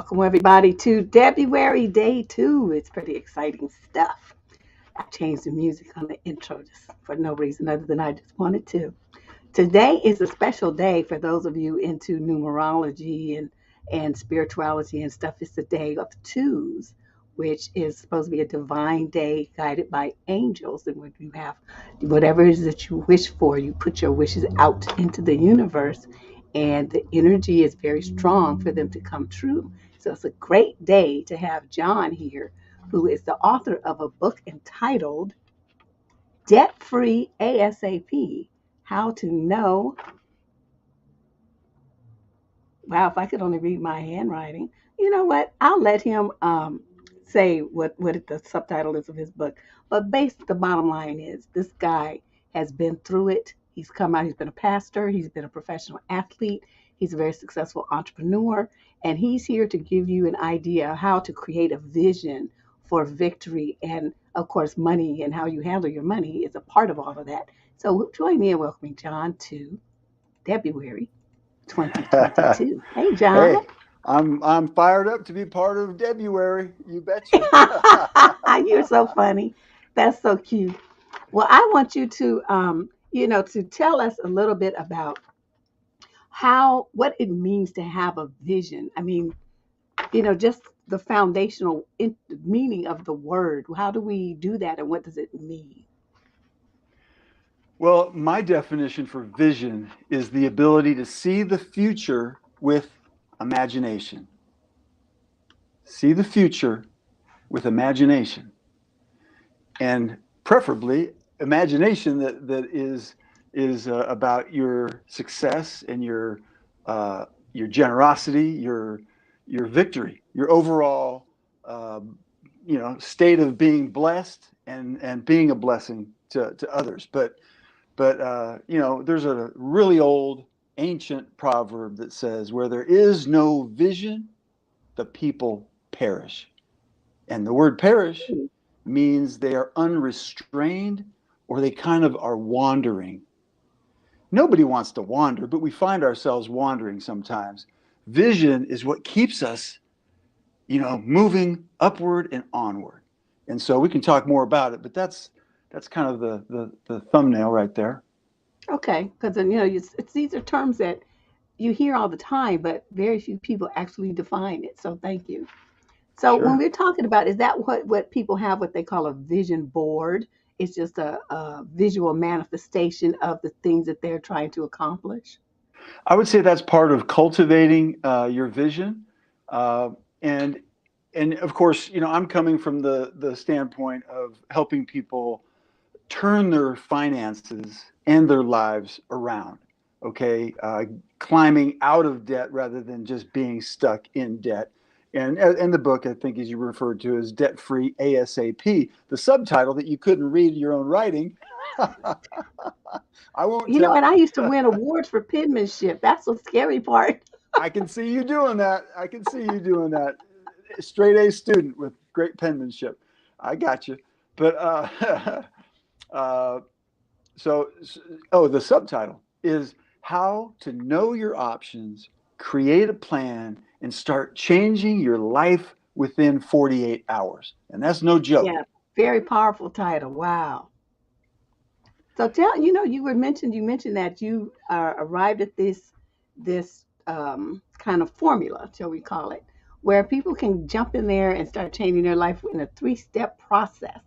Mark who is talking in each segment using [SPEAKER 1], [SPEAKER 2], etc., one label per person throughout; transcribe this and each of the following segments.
[SPEAKER 1] Welcome, everybody, to Debruary Day 2. It's pretty exciting stuff. I changed the music on the intro just for no reason other than I just wanted to. Today is a special day for those of you into numerology and spirituality and stuff. It's the day of twos, which is supposed to be a divine day guided by angels. And when you have whatever it is that you wish for, you put your wishes out into the universe, and the energy is very strong for them to come true. So it's a great day to have John here, who is the author of a book entitled Debt Free ASAP: How to Know. Wow, if I could only read my handwriting. You know what? I'll let him say what the subtitle is of his book. But basically, the bottom line is this guy has been through it. He's come out, he's been a pastor, he's been a professional athlete, he's a very successful entrepreneur, and he's here to give you an idea of how to create a vision for victory. And of course, money and how you handle your money is a part of all of that. So join me in welcoming John to February 2022. Hey, John.
[SPEAKER 2] Hey, I'm fired up to be part of Debruary. You betcha.
[SPEAKER 1] You're so funny. That's so cute. Well, I want you to, to tell us a little bit about what it means to have a vision. I mean, just the foundational meaning of the word. How do we do that, and what does it mean?
[SPEAKER 2] Well, my definition for vision is the ability to see the future with imagination. See the future with imagination, and preferably imagination that is about your success and your generosity, your victory, your overall state of being blessed and being a blessing to others. But there's a really old ancient proverb that says, where there is no vision, the people perish. And the word perish means they are unrestrained, or they kind of are wandering. Nobody wants to wander, but we find ourselves wandering sometimes. Vision is what keeps us, moving upward and onward. And so we can talk more about it, but that's kind of the thumbnail right there.
[SPEAKER 1] Okay, because these are terms that you hear all the time, but very few people actually define it. So thank you. So when
[SPEAKER 2] Sure.
[SPEAKER 1] we're talking about, is that what people have, what they call a vision board? It's just a visual manifestation of the things that they're trying to accomplish.
[SPEAKER 2] I would say that's part of cultivating your vision. Uh, and and of course, I'm coming from the standpoint of helping people turn their finances and their lives around. Okay, climbing out of debt rather than just being stuck in debt. And the book, I think, as you referred to, is Debt Free ASAP. The subtitle that you couldn't read your own writing. I won't
[SPEAKER 1] You know
[SPEAKER 2] tell.
[SPEAKER 1] what? I used to win awards for penmanship. That's the scary part.
[SPEAKER 2] I can see you doing that. I can see you doing that. Straight A student with great penmanship. I got you. But uh, so, the subtitle is How to Know Your Options, Create a Plan, and Start Changing Your Life Within 48 Hours. And that's no joke.
[SPEAKER 1] Yeah, very powerful title. Wow. So you mentioned that you arrived at this kind of formula, shall we call it, where people can jump in there and start changing their life in a three-step process.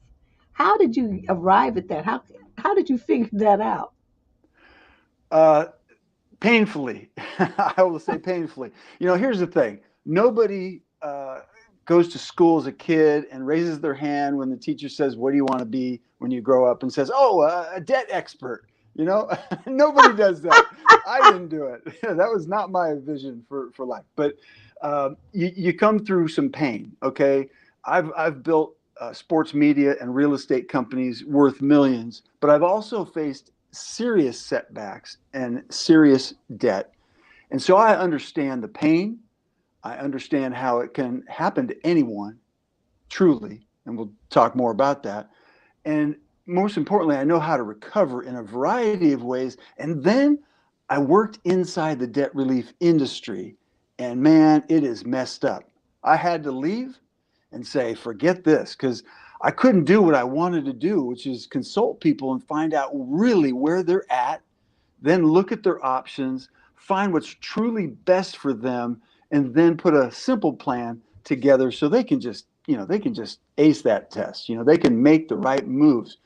[SPEAKER 1] How did you arrive at that? How did you figure that out?
[SPEAKER 2] Uh, Painfully. I will say painfully. Here's the thing. Nobody goes to school as a kid and raises their hand when the teacher says, what do you want to be when you grow up, and says, oh, a debt expert. Nobody does that. I didn't do it. That was not my vision for life. But you come through some pain. Okay. I've built sports media and real estate companies worth millions, but I've also faced serious setbacks and serious debt. And so I understand the pain. I understand how it can happen to anyone, truly. And we'll talk more about that. And most importantly, I know how to recover in a variety of ways. And then I worked inside the debt relief industry. And man, it is messed up. I had to leave and say, forget this, because I couldn't do what I wanted to do, which is consult people and find out really where they're at, then look at their options, find what's truly best for them, and then put a simple plan together so they can just, they can just ace that test. They can make the right moves.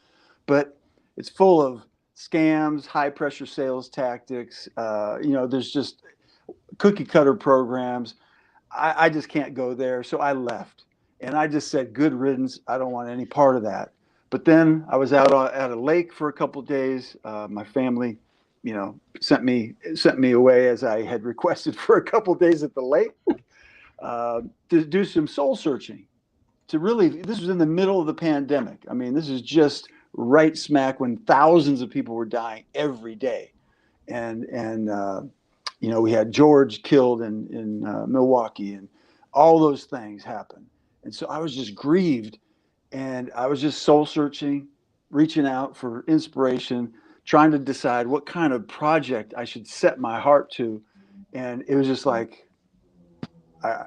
[SPEAKER 2] But it's full of scams, high pressure sales tactics. There's just cookie cutter programs. I just can't go there. So I left. And I just said, good riddance. I don't want any part of that. But then I was out at a lake for a couple of days. My family, sent me away as I had requested for a couple of days at the lake to do some soul searching. This was in the middle of the pandemic. I mean, this is just right smack when thousands of people were dying every day. And we had George killed in Milwaukee, and all those things happened. And so I was just grieved, and I was just soul searching, reaching out for inspiration, trying to decide what kind of project I should set my heart to. And it was just like, I,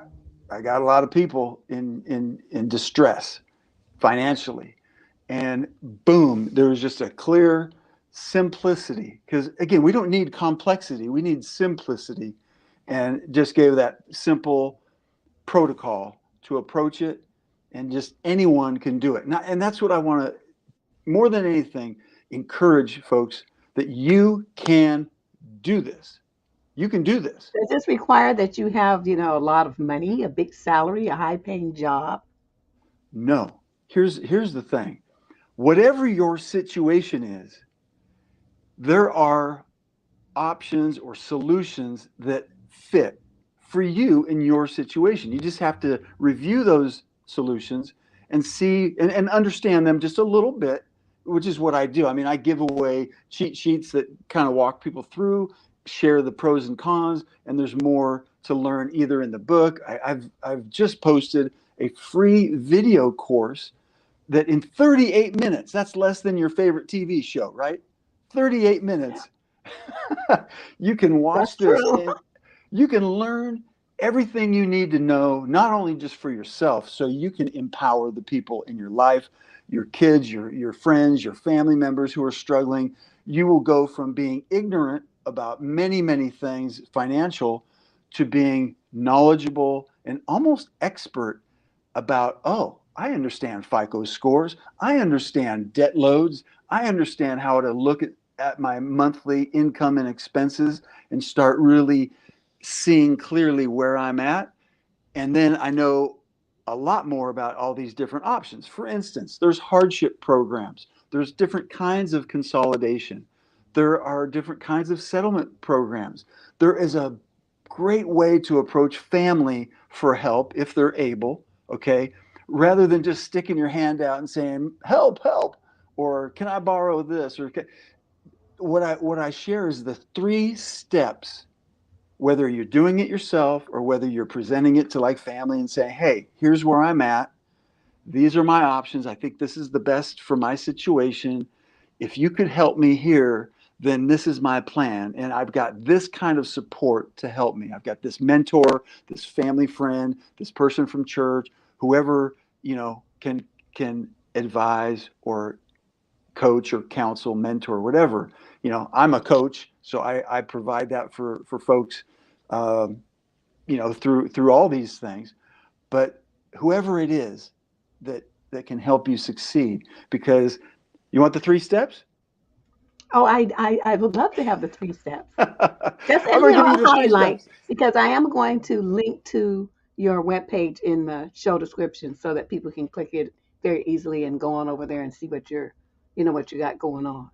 [SPEAKER 2] I got a lot of people in distress financially. And boom, there was just a clear simplicity. Because again, we don't need complexity, we need simplicity. And just gave that simple protocol to approach it. And just anyone can do it. And that's what I want to, more than anything, encourage folks that you can do this. You can do this.
[SPEAKER 1] Does this require that you have, a lot of money, a big salary, a high paying job?
[SPEAKER 2] No. Here's the thing. Whatever your situation is, there are options or solutions that fit for you in your situation. You just have to review those solutions and see and understand them just a little bit, which is what I do. I mean, I give away cheat sheets that kind of walk people through, share the pros and cons, and there's more to learn either in the book. I've just posted a free video course that in 38 minutes, that's less than your favorite TV show, right? 38 minutes, you can
[SPEAKER 1] That's
[SPEAKER 2] watch this
[SPEAKER 1] true.
[SPEAKER 2] and you can learn everything you need to know, not only just for yourself, so you can empower the people in your life, your kids, your friends, your family members who are struggling. You will go from being ignorant about many, many things financial to being knowledgeable and almost expert about, oh, I understand FICO scores. I understand debt loads. I understand how to look at my monthly income and expenses and start really seeing clearly where I'm at. And then I know a lot more about all these different options. For instance, there's hardship programs, there's different kinds of consolidation, there are different kinds of settlement programs. There is a great way to approach family for help if they're able, okay? Rather than just sticking your hand out and saying, help, help, or can I borrow this? Or what I share is the 3 steps, whether you're doing it yourself or whether you're presenting it to like family and saying, hey, here's where I'm at. These are my options. I think this is the best for my situation. If you could help me here, then this is my plan. And I've got this kind of support to help me. I've got this mentor, this family friend, this person from church, whoever, can advise or coach or counsel, mentor, whatever. I'm a coach, so I provide that for folks, um, through all these things. But whoever it is that can help you succeed, because you want the 3 steps.
[SPEAKER 1] Oh, I would love to have the 3 steps. Just
[SPEAKER 2] I'm
[SPEAKER 1] and
[SPEAKER 2] going to give you
[SPEAKER 1] a
[SPEAKER 2] the three
[SPEAKER 1] highlight
[SPEAKER 2] steps.
[SPEAKER 1] because I am going to link to your webpage in the show description so that people can click it very easily and go on over there and see what you got going on.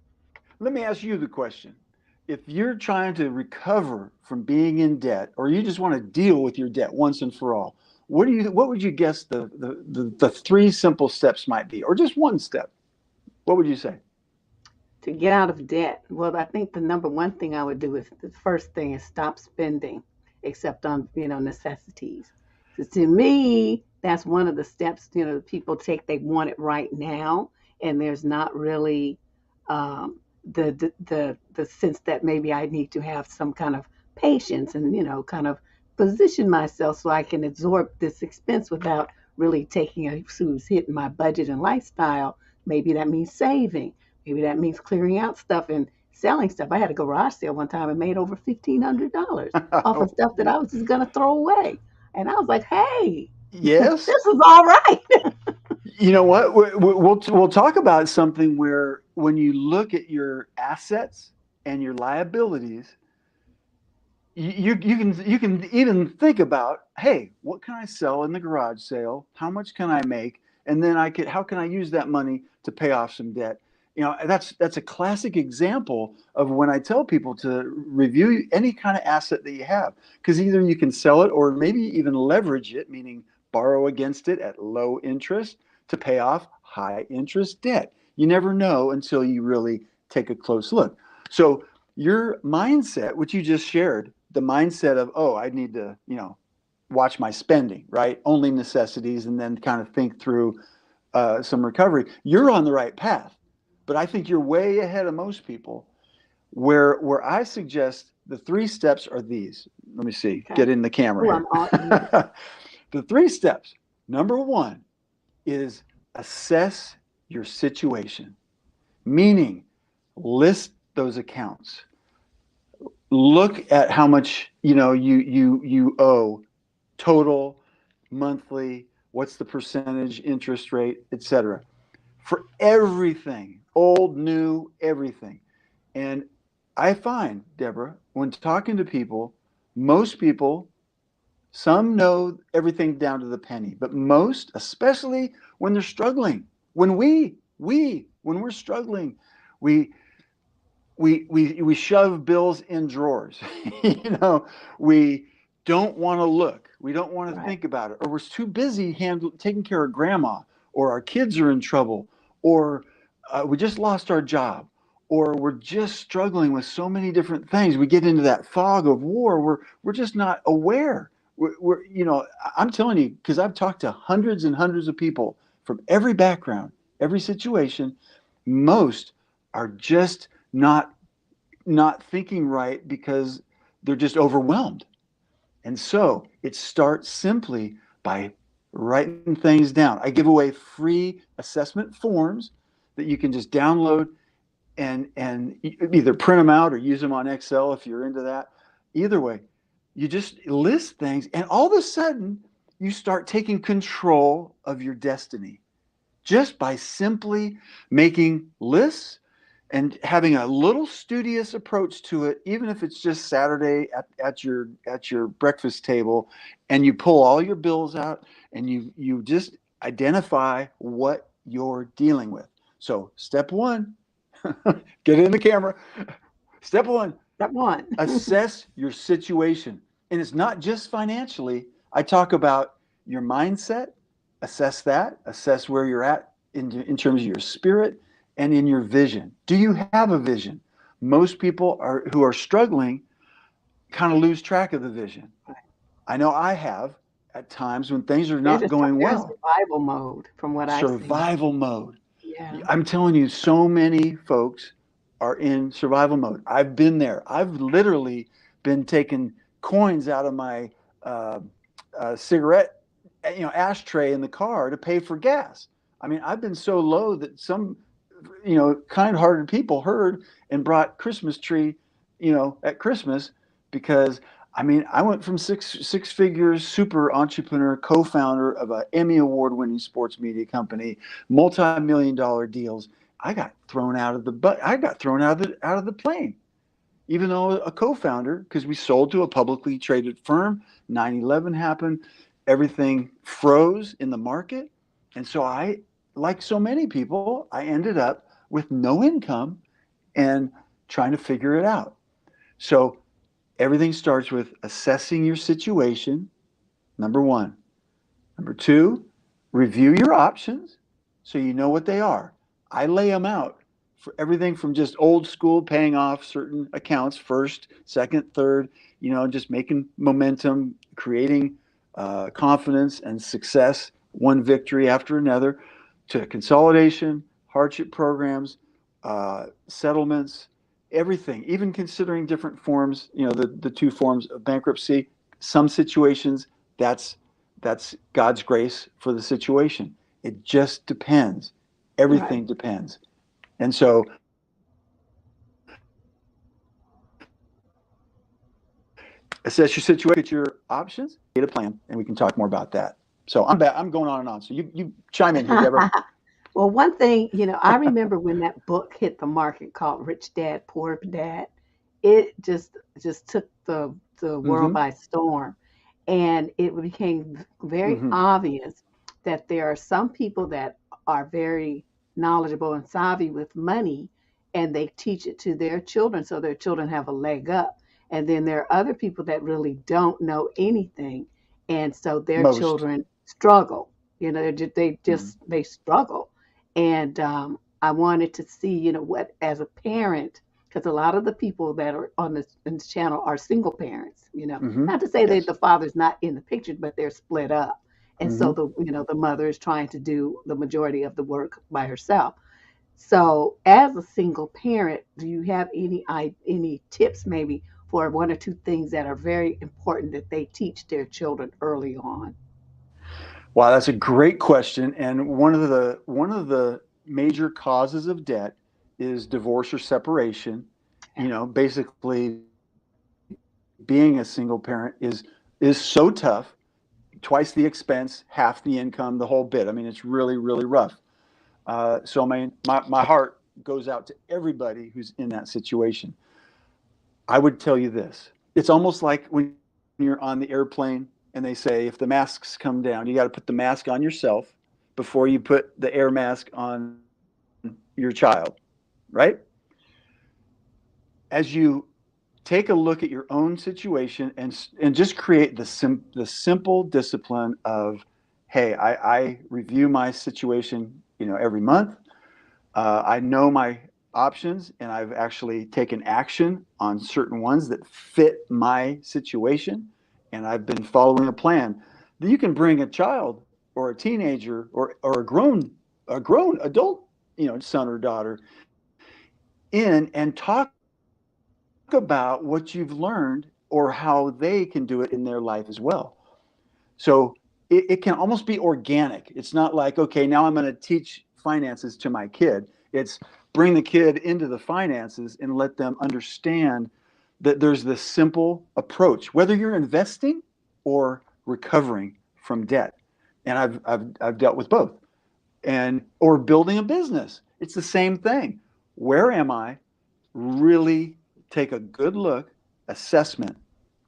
[SPEAKER 2] Let me ask you the question. If you're trying to recover from being in debt, or you just want to deal with your debt once and for all, what would you guess the 3 simple steps might be, or just one step? What would you say?
[SPEAKER 1] To get out of debt, well, I think the number one thing I would do is the first thing is stop spending, except on necessities. So to me, that's one of the steps people take. They want it right now, and there's not really the sense that maybe I need to have some kind of patience and kind of position myself so I can absorb this expense without really taking a huge hit in my budget and lifestyle. Maybe that means saving. Maybe that means clearing out stuff and selling stuff. I had a garage sale one time and made over $1,500 off of stuff that I was just gonna throw away. And I was like, hey,
[SPEAKER 2] Yes.
[SPEAKER 1] this is all right.
[SPEAKER 2] You know what? We'll talk about something where when you look at your assets and your liabilities, you can even think about, hey, what can I sell in the garage sale? How much can I make? And then how can I use that money to pay off some debt? That's a classic example of when I tell people to review any kind of asset that you have, because either you can sell it or maybe even leverage it, meaning borrow against it at low interest to pay off high interest debt. You never know until you really take a close look. So your mindset, which you just shared, the mindset of, oh, I need to, watch my spending, right? Only necessities, and then kind of think through some recovery. You're on the right path, but I think you're way ahead of most people. Where I suggest the 3 steps are these. Let me see.
[SPEAKER 1] Okay.
[SPEAKER 2] Get in the camera
[SPEAKER 1] Oh, I'm all ears.
[SPEAKER 2] here. The 3 steps. Number 1 is assess your situation, meaning list those accounts. Look at how much you owe, total, monthly, what's the percentage interest rate, etc. For everything, old, new, everything. And I find, Deborah, when talking to people, most people, some know everything down to the penny, but most, especially when they're struggling, when we're struggling, we shove bills in drawers. We don't want to look. We don't want to think about it, or we're too busy taking care of grandma, or our kids are in trouble, or we just lost our job, or we're just struggling with so many different things. We get into that fog of war. We're just not aware. I'm telling you, because I've talked to hundreds and hundreds of people from every background, every situation. Most are just not thinking right because they're just overwhelmed. And so it starts simply by writing things down. I give away free assessment forms that you can just download and either print them out or use them on Excel if you're into that. Either way, you just list things, and all of a sudden you start taking control of your destiny just by simply making lists and having a little studious approach to it, even if it's just Saturday at your breakfast table, and you pull all your bills out and you just identify what you're dealing with. So step 1, get in the camera. Step 1,
[SPEAKER 1] Step 1.
[SPEAKER 2] assess your situation. And it's not just financially. I talk about your mindset, assess that, assess where you're at in terms of your spirit and in your vision. Do you have a vision? Most people who are struggling kind of lose track of the vision. I know I have at times when things are not going
[SPEAKER 1] They're in
[SPEAKER 2] well.
[SPEAKER 1] survival mode, from what I see.
[SPEAKER 2] Survival mode.
[SPEAKER 1] Yeah.
[SPEAKER 2] I'm telling you, so many folks are in survival mode. I've been there. I've literally been taking coins out of my cigarette, ashtray in the car to pay for gas. I mean, I've been so low that some, kind-hearted people heard and brought Christmas tree, at Christmas, because I went from six figures, super entrepreneur, co-founder of an Emmy award-winning sports media company, multi-million-dollar deals. I got thrown out of the plane, even though a co-founder, because we sold to a publicly traded firm. 9/11 happened, everything froze in the market, and so like so many people, I ended up with no income and trying to figure it out. So everything starts with assessing your situation, number 1. Number 2, review your options so you know what they are. I lay them out for everything from just old school, paying off certain accounts first, second, third, just making momentum, creating confidence and success, one victory after another, to consolidation, hardship programs, settlements, everything, even considering different forms, the 2 forms of bankruptcy, Some situations, that's God's grace for the situation. It just depends.
[SPEAKER 1] Right.
[SPEAKER 2] Everything depends. And so assess your situation, look at your options, get a plan, and we can talk more about that. So I'm going on and on. So you chime in here, Deborah.
[SPEAKER 1] Well, one thing, I remember when that book hit the market called Rich Dad, Poor Dad, it just took the world
[SPEAKER 2] Mm-hmm.
[SPEAKER 1] by storm. And it became very
[SPEAKER 2] Mm-hmm.
[SPEAKER 1] obvious that there are some people that are very knowledgeable and savvy with money, and they teach it to their children so their children have a leg up. And then there are other people that really don't know anything, and so their
[SPEAKER 2] Most.
[SPEAKER 1] children struggle. They
[SPEAKER 2] Mm-hmm.
[SPEAKER 1] just they struggle. And I wanted to see, what as a parent, because a lot of the people that are on this channel are single parents.
[SPEAKER 2] Mm-hmm.
[SPEAKER 1] Not to say that
[SPEAKER 2] Yes.
[SPEAKER 1] the father's not in the picture, but they're split up, and so
[SPEAKER 2] Mm-hmm.
[SPEAKER 1] the mother is trying to do the majority of the work by herself. So, as a single parent, do you have any tips maybe for one or two things that are very important that they teach their children early on?
[SPEAKER 2] Wow, that's a great question. And one of the major causes of debt is divorce or separation. Basically being a single parent is so tough. Twice the expense, half the income, the whole bit. I mean, it's really, really rough. So my heart goes out to everybody who's in that situation. I would tell you this. It's almost like when you're on the airplane and they say if the masks come down, you got to put the mask on yourself before you put the air mask on your child, right? As you take a look at your own situation and just create the simple discipline of, hey, I review my situation, every month. I know my options, and I've actually taken action on certain ones that fit my situation, and I've been following a plan. That you can bring a child or a teenager or a grown adult, son or daughter in and talk about what you've learned or how they can do it in their life as well. So it can almost be organic. It's not like, okay, now I'm going to teach finances to my kid. It's bring the kid into the finances and let them understand that there's this simple approach, whether you're investing or recovering from debt. And I've dealt with both. And or building a business. It's the same thing. Where am I? Really take a good look, assessment,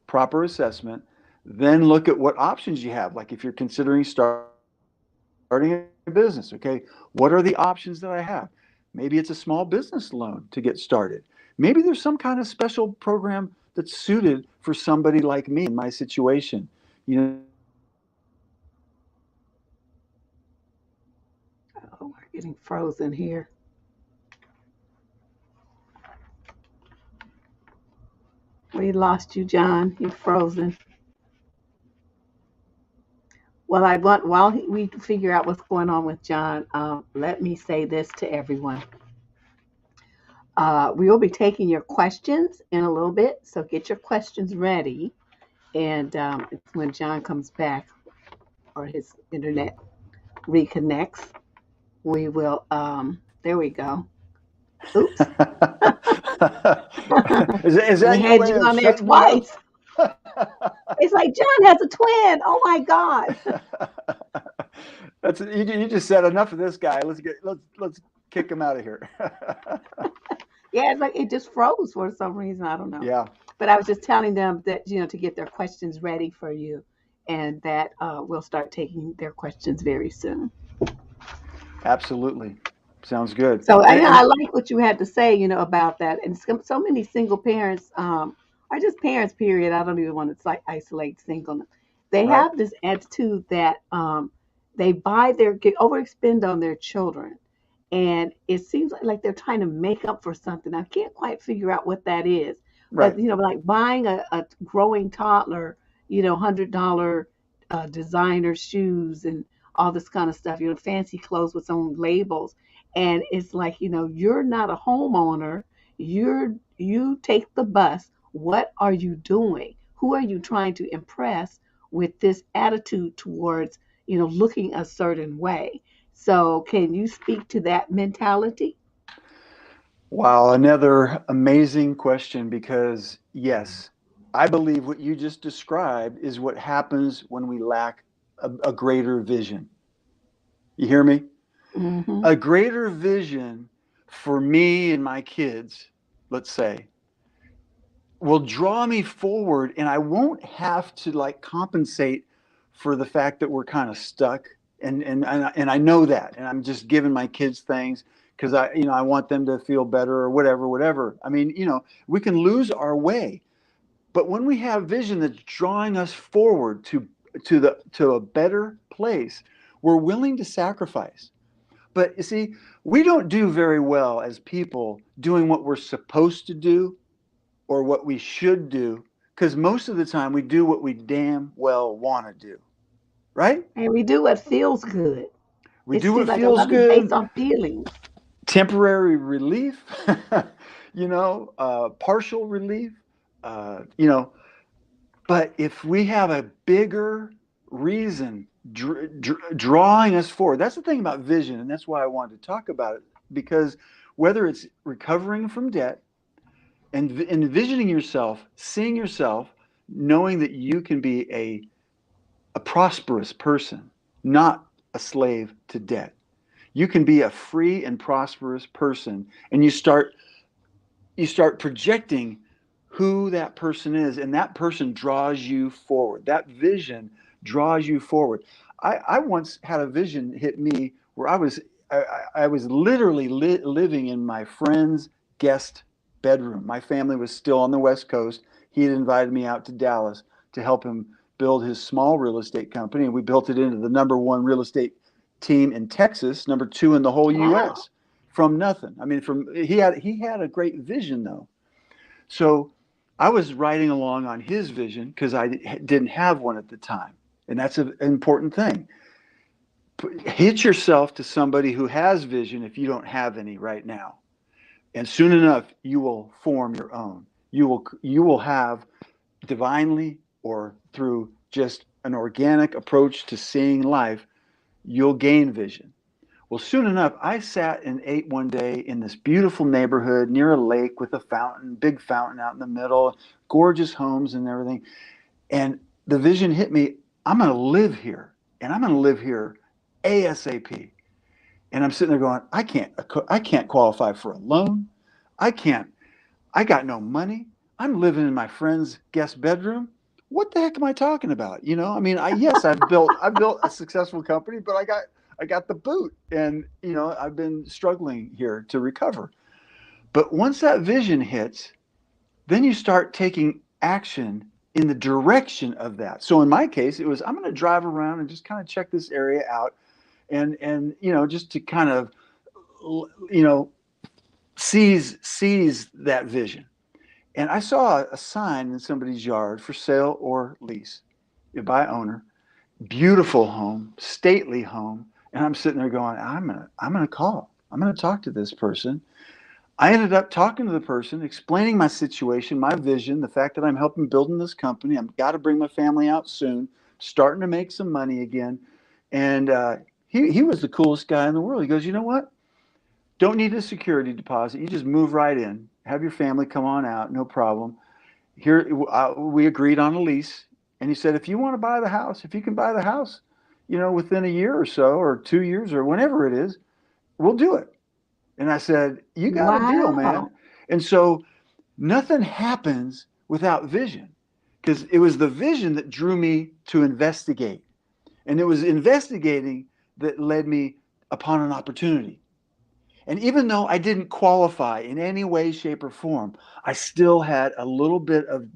[SPEAKER 2] proper assessment, then look at what options you have. Like if you're considering starting a business, okay, what are the options that I have? Maybe it's a small business loan to get started. Maybe there's some kind of special program that's suited for somebody like me in my situation. You know,
[SPEAKER 1] Oh, we're getting frozen here. We lost you, John. You're frozen. Well, I want while we figure out what's going on with John, let me say this to everyone. We will be taking your questions in a little bit, so get your questions ready. And when John comes back or his internet reconnects, we will. There we go. Oops,
[SPEAKER 2] is
[SPEAKER 1] we
[SPEAKER 2] that your
[SPEAKER 1] had
[SPEAKER 2] way
[SPEAKER 1] you
[SPEAKER 2] of
[SPEAKER 1] on there
[SPEAKER 2] shutting me up?
[SPEAKER 1] twice. It's like John has a twin. Oh my God.
[SPEAKER 2] That's you just said enough of this guy. Let's kick him out of here.
[SPEAKER 1] Yeah, it's like it just froze for some reason. I don't know.
[SPEAKER 2] Yeah,
[SPEAKER 1] But I was just telling them that, to get their questions ready for you, and that we'll start taking their questions very soon.
[SPEAKER 2] absolutely. Sounds good.
[SPEAKER 1] So
[SPEAKER 2] And
[SPEAKER 1] I
[SPEAKER 2] and
[SPEAKER 1] like what you had to say, about that. And so many single parents are just parents, period. I don't even want to like isolate singleness. They
[SPEAKER 2] right,
[SPEAKER 1] have this attitude that they buy get overexpend on their children. And it seems like they're trying to make up for something. I can't quite figure out what that is. But,
[SPEAKER 2] right.
[SPEAKER 1] like buying a growing toddler, $100 designer shoes and all this kind of stuff, fancy clothes with some labels, and it's like, you're not a homeowner. You take the bus. What are you doing who are you trying to impress with this attitude towards, looking a certain way? So, can you speak to that mentality?
[SPEAKER 2] Wow, another amazing question because, yes, I believe what you just described is what happens when we lack a greater vision. You hear me?
[SPEAKER 1] Hmm.
[SPEAKER 2] A greater vision for me and my kids, let's say, will draw me forward, and I won't have to like compensate for the fact that we're kind of stuck. And I know that, and I'm just giving my kids things because I want them to feel better or whatever. I mean, we can lose our way, but when we have vision that's drawing us forward to a better place, we're willing to sacrifice. But you see, we don't do very well as people doing what we're supposed to do or what we should do, because most of the time we do what we damn well want to do, right?
[SPEAKER 1] And we do what feels good.
[SPEAKER 2] We
[SPEAKER 1] It
[SPEAKER 2] do
[SPEAKER 1] seems
[SPEAKER 2] what
[SPEAKER 1] like a
[SPEAKER 2] feels
[SPEAKER 1] lot is based
[SPEAKER 2] good,
[SPEAKER 1] on feelings.
[SPEAKER 2] temporary relief, partial relief, you know. But if we have a bigger reason drawing us forward, that's the thing about vision, and that's why I wanted to talk about it, because whether it's recovering from debt and envisioning yourself, seeing yourself, knowing that you can be a prosperous person, not a slave to debt. You can be a free and prosperous person, and you start projecting who that person is, and that person draws you forward. That vision draws you forward. I once had a vision hit me where I was literally living in my friend's guest bedroom. My family was still on the West Coast. He had invited me out to Dallas to help him build his small real estate company, and we built it into the number one real estate team in Texas, number two in the whole
[SPEAKER 1] Wow.
[SPEAKER 2] U.S. From nothing. I mean, from he had a great vision though. So I was riding along on his vision because I didn't have one at the time, and that's an important thing. Hitch yourself to somebody who has vision if you don't have any right now, and soon enough you will form your own. You will have divinely or through just an organic approach to seeing life, you'll gain vision. Well, soon enough, I sat and ate one day in this beautiful neighborhood near a lake with a fountain, big fountain out in the middle, gorgeous homes and everything. And the vision hit me, I'm going to live here, and I'm going to live here ASAP. And I'm sitting there going, I can't qualify for a loan. I can't I got no money. I'm living in my friend's guest bedroom. What the heck am I talking about? I mean, yes, I've built a successful company, but I got the boot, and I've been struggling here to recover. But once that vision hits, then you start taking action in the direction of that. So in my case, it was I'm going to drive around and just kind of check this area out, and just to kind of you know seize that vision. And I saw a sign in somebody's yard for sale or lease by owner. Beautiful home, stately home. And I'm sitting there going, I'm gonna call. I'm gonna talk to this person. I ended up talking to the person, explaining my situation, my vision, the fact that I'm helping building this company. I've got to bring my family out soon, starting to make some money again. And he was the coolest guy in the world. He goes, you know what? Don't need a security deposit. You just move right in, have your family come on out, no problem. Here we agreed on a lease, and he said, if you want to buy the house, if you can buy the house, within a year or so, or 2 years, or whenever it is, we'll do it. And I said, you got a deal, man.
[SPEAKER 1] Wow.
[SPEAKER 2] And so nothing happens without vision, because it was the vision that drew me to investigate, and it was investigating that led me upon an opportunity. And even though I didn't qualify in any way, shape, or form, I still had a little bit of,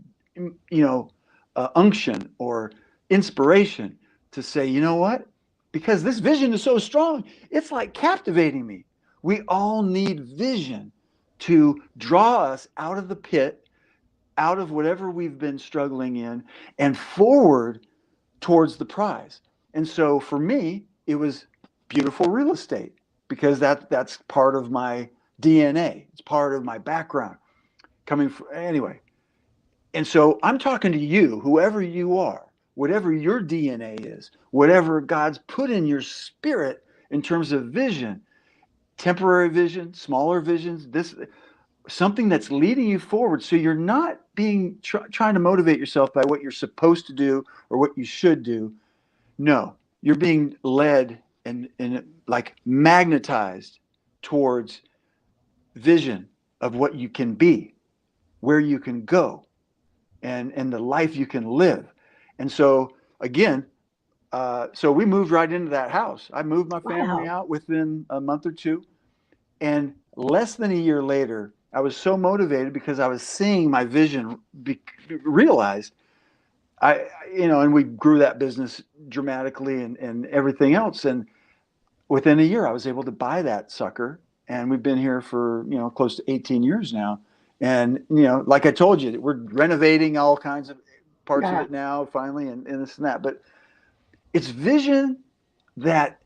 [SPEAKER 2] unction or inspiration to say, you know what? Because this vision is so strong, it's like captivating me. We all need vision to draw us out of the pit, out of whatever we've been struggling in, and forward towards the prize. And so for me, it was beautiful real estate because that's part of my DNA. It's part of my background. Coming from anyway, And so I'm talking to you, whoever you are, whatever your DNA is, whatever God's put in your spirit in terms of vision, temporary vision, smaller visions, this something that's leading you forward. So you're not being trying to motivate yourself by what you're supposed to do or what you should do. No, you're being led and like magnetized towards vision of what you can be, where you can go, and the life you can live. And so again, so we moved right into that house. I moved my family
[SPEAKER 1] Wow.
[SPEAKER 2] out within a month or two, and less than a year later, I was so motivated because I was seeing my vision realized. I, and we grew that business dramatically and everything else. And within a year, I was able to buy that sucker, and we've been here for close to 18 years now. And like I told you, we're renovating all kinds of parts of
[SPEAKER 1] Yeah.
[SPEAKER 2] it now, finally, and this and that. But it's vision that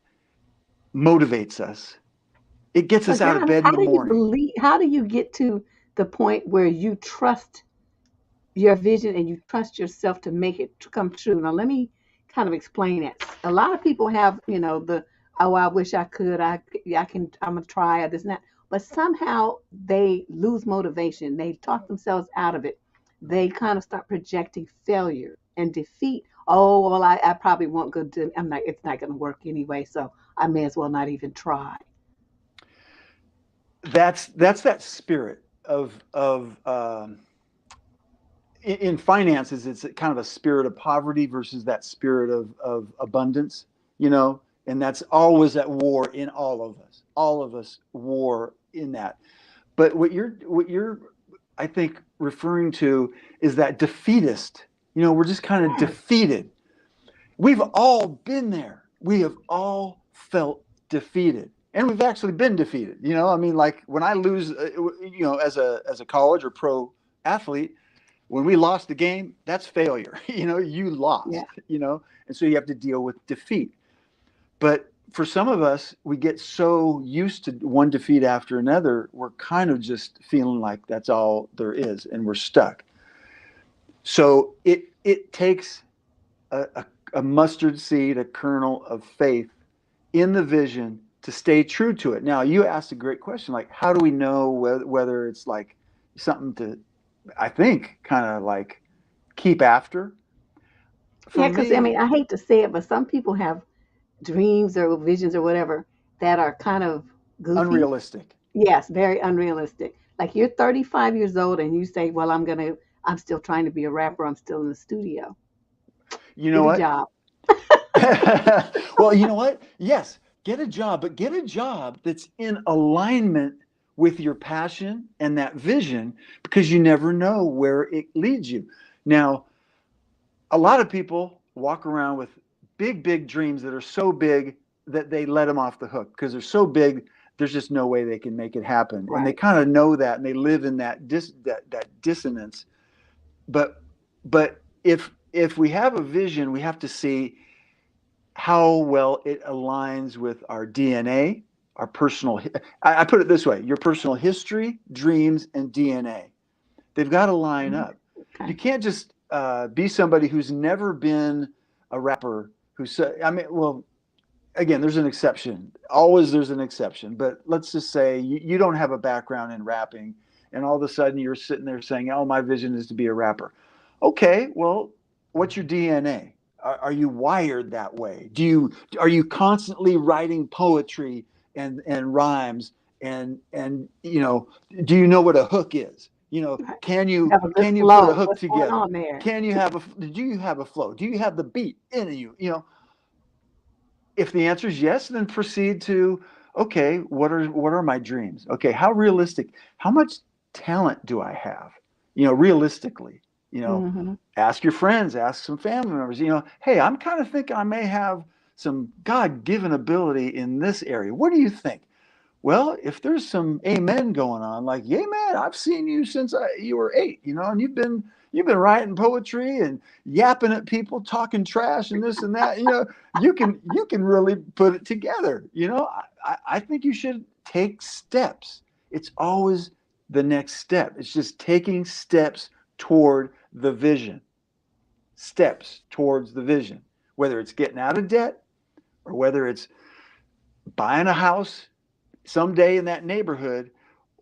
[SPEAKER 2] motivates us. It gets
[SPEAKER 1] So
[SPEAKER 2] us out of
[SPEAKER 1] John,
[SPEAKER 2] bed in the morning.
[SPEAKER 1] how do you get to the point where you trust your vision and you trust yourself to make it come true? Now, let me kind of explain it. A lot of people have, oh, I wish I could, I can, I'm gonna try it, this and that. But somehow they lose motivation. They talk themselves out of it. They kind of start projecting failure and defeat. Oh, well, I probably won't go to, I'm not, it's not going to work anyway, so I may as well not even try.
[SPEAKER 2] That's that spirit of in finances. It's kind of a spirit of poverty versus that spirit of abundance, and that's always at war in all of us war in that. But what you're I think referring to is that defeatist. We're just kind of
[SPEAKER 1] Yes.
[SPEAKER 2] defeated. We've all been there. We have all felt defeated, and we've actually been defeated. I mean, like when I lose, as a college or pro athlete, when we lost the game, that's failure. You
[SPEAKER 1] Yeah.
[SPEAKER 2] lost. And so you have to deal with defeat. But for some of us, we get so used to one defeat after another, we're kind of just feeling like that's all there is, and we're stuck. So it takes a mustard seed, a kernel of faith in the vision to stay true to it. Now, you asked a great question, like how do we know whether it's like something to, I think, kind of like keep after? For
[SPEAKER 1] Yeah, because I
[SPEAKER 2] me,
[SPEAKER 1] mean, I hate to say it, but some people have dreams or visions or whatever that are kind of goofy.
[SPEAKER 2] unrealistic.
[SPEAKER 1] Yes, very unrealistic. Like you're 35 years old and you say, "Well, I'm still trying to be a rapper. I'm still in the studio.
[SPEAKER 2] You know
[SPEAKER 1] Get a
[SPEAKER 2] what?
[SPEAKER 1] job."
[SPEAKER 2] Well, you know what? Yes, get a job, but get a job that's in alignment with your passion and that vision, because you never know where it leads you. Now, a lot of people walk around with big, big dreams that are so big that they let them off the hook because they're so big. There's just no way they can make it happen, and they
[SPEAKER 1] Right.
[SPEAKER 2] kind of know that, and they live in that dissonance. But if we have a vision, we have to see how well it aligns with our DNA, our personal. I put it this way: your personal history, dreams, and DNA. They've got to line
[SPEAKER 1] Mhm.
[SPEAKER 2] up. You
[SPEAKER 1] Okay.
[SPEAKER 2] can't just be somebody who's never been a rapper. I mean, well, again, there's an exception. Always there's an exception. But let's just say you don't have a background in rapping, and all of a sudden you're sitting there saying, "Oh, my vision is to be a rapper." Okay, well, what's your DNA? Are you wired that way? Are you constantly writing poetry and rhymes and do you know what a hook is?
[SPEAKER 1] Right.
[SPEAKER 2] Can
[SPEAKER 1] You
[SPEAKER 2] you
[SPEAKER 1] have a good
[SPEAKER 2] can you put a
[SPEAKER 1] flow.
[SPEAKER 2] hook
[SPEAKER 1] What's going
[SPEAKER 2] together?
[SPEAKER 1] on there?
[SPEAKER 2] Do you have a flow? Do you have the beat in you? If the answer is yes, then proceed to, okay, what are my dreams? Okay, how realistic? How much talent do I have? Realistically, you know,
[SPEAKER 1] Hmm.
[SPEAKER 2] ask your friends, ask some family members. Hey, I'm kind of thinking I may have some God-given ability in this area. What do you think? Well, if there's some amen going on, like, yeah, man, I've seen you since you were 8, and you've been writing poetry and yapping at people, talking trash and this and that. You can really put it together. I think you should take steps. It's always the next step. It's just taking steps toward the vision. Steps towards the vision, whether it's getting out of debt or whether it's buying a house someday in that neighborhood.